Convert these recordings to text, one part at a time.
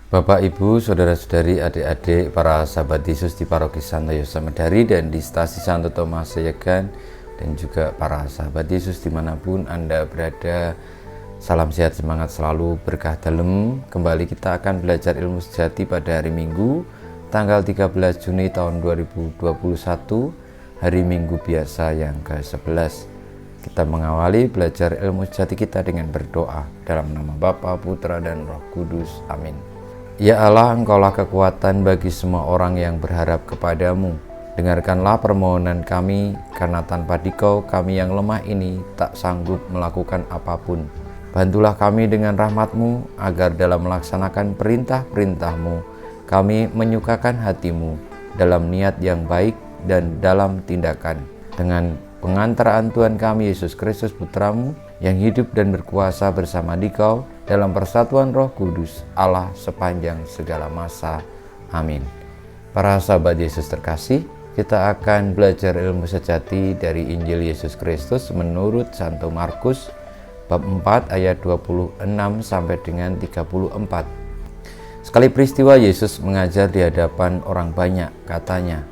Bapak, Ibu, Saudara-saudari, adik-adik, para sahabat Yesus di Paroki Santo Yosef Medari dan di Stasi Santo Thomas Seyegan, dan juga para sahabat Yesus dimanapun Anda berada. Salam sehat, semangat selalu, berkah dalam. Kembali kita akan belajar ilmu sejati pada hari Minggu, tanggal 13 Juni tahun 2021, hari Minggu biasa yang ke-11. Kita mengawali belajar ilmu sejati kita dengan berdoa dalam nama Bapa, Putra, dan Roh Kudus. Amin. Ya Allah, Engkaulah kekuatan bagi semua orang yang berharap kepadamu. Dengarkanlah permohonan kami, karena tanpa Dikau kami yang lemah ini tak sanggup melakukan apapun. Bantulah kami dengan rahmat-Mu, agar dalam melaksanakan perintah-perintah-Mu, kami menyukakan hati-Mu dalam niat yang baik dan dalam tindakan. Dengan pengantaraan Tuhan kami Yesus Kristus Putra-Mu, yang hidup dan berkuasa bersama Dikau dalam persatuan Roh Kudus, Allah sepanjang segala masa. Amin. Para sahabat Yesus terkasih, kita akan belajar ilmu sejati dari Injil Yesus Kristus menurut Santo Markus, bab 4 ayat 26 sampai dengan 34. Sekali peristiwa Yesus mengajar di hadapan orang banyak, katanya,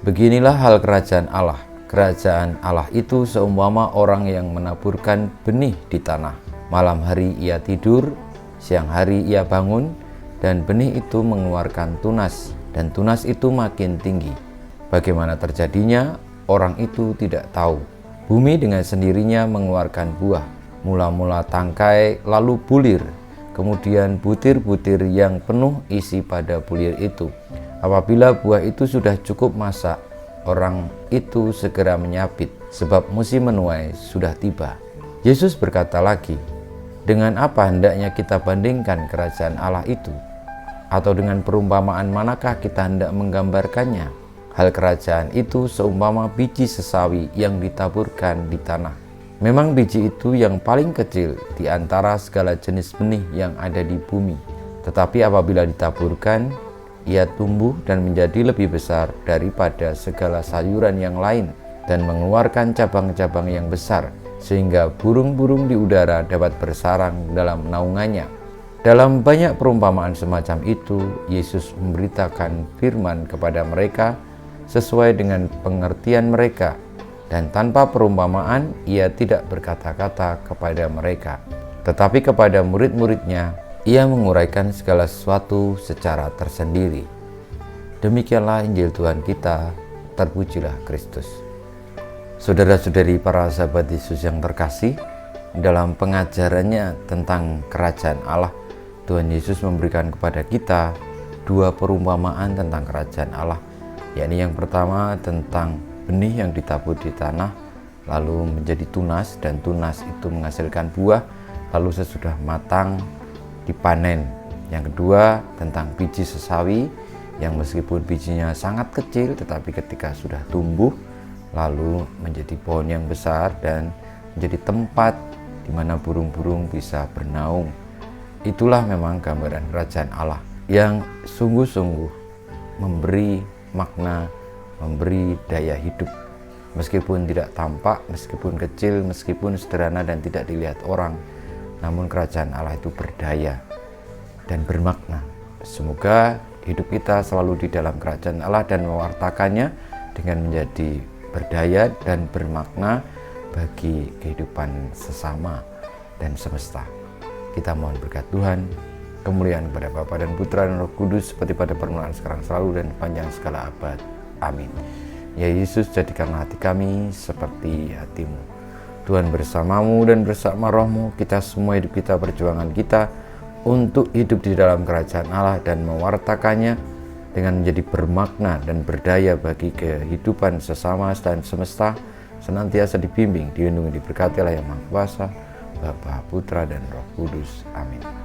"Beginilah hal kerajaan Allah. Kerajaan Allah itu seumpama orang yang menaburkan benih di tanah. Malam hari ia tidur, siang hari ia bangun, dan benih itu mengeluarkan tunas, dan tunas itu makin tinggi. Bagaimana terjadinya, orang itu tidak tahu. Bumi dengan sendirinya mengeluarkan buah, mula-mula tangkai, lalu bulir, kemudian butir-butir yang penuh isi pada bulir itu. Apabila buah itu sudah cukup masak, orang itu segera menyabit, sebab musim menuai sudah tiba." Yesus berkata lagi, "Dengan apa hendaknya kita bandingkan kerajaan Allah itu? Atau dengan perumpamaan manakah kita hendak menggambarkannya? Hal kerajaan itu seumpama biji sesawi yang ditaburkan di tanah. Memang biji itu yang paling kecil di antara segala jenis benih yang ada di bumi. Tetapi apabila ditaburkan, ia tumbuh dan menjadi lebih besar daripada segala sayuran yang lain dan mengeluarkan cabang-cabang yang besar, sehingga burung-burung di udara dapat bersarang dalam naungannya." Dalam banyak perumpamaan semacam itu, Yesus memberitakan firman kepada mereka sesuai dengan pengertian mereka, dan tanpa perumpamaan ia tidak berkata-kata kepada mereka. Tetapi kepada murid-muridnya, ia menguraikan segala sesuatu secara tersendiri. Demikianlah Injil Tuhan kita, terpujilah Kristus. Saudara-saudari, para sahabat Yesus yang terkasih, dalam pengajarannya tentang kerajaan Allah, Tuhan Yesus memberikan kepada kita dua perumpamaan tentang kerajaan Allah, yakni yang pertama tentang benih yang ditabur di tanah, lalu menjadi tunas, dan tunas itu menghasilkan buah, lalu sesudah matang dipanen. Yang kedua tentang biji sesawi yang meskipun bijinya sangat kecil, tetapi ketika sudah tumbuh lalu menjadi pohon yang besar dan menjadi tempat di mana burung-burung bisa bernaung. Itulah memang gambaran kerajaan Allah yang sungguh-sungguh memberi makna, memberi daya hidup. Meskipun tidak tampak, meskipun kecil, meskipun sederhana dan tidak dilihat orang, namun kerajaan Allah itu berdaya dan bermakna. Semoga hidup kita selalu di dalam kerajaan Allah dan mewartakannya dengan menjadi berdaya dan bermakna bagi kehidupan sesama dan semesta. Kita mohon berkat Tuhan, kemuliaan kepada Bapa dan Putra dan Roh Kudus, seperti pada permulaan, sekarang, selalu, dan panjang segala abad. Amin. Ya Yesus, jadikanlah hati kami seperti hati-Mu. Tuhan bersamamu dan bersama rohmu, kita semua hidup kita, perjuangan kita untuk hidup di dalam kerajaan Allah dan mewartakannya dengan menjadi bermakna dan berdaya bagi kehidupan sesama dan semesta, senantiasa dibimbing, dilindungi, diberkati oleh Yang Maha Kuasa, Bapa, Putra, dan Roh Kudus. Amin.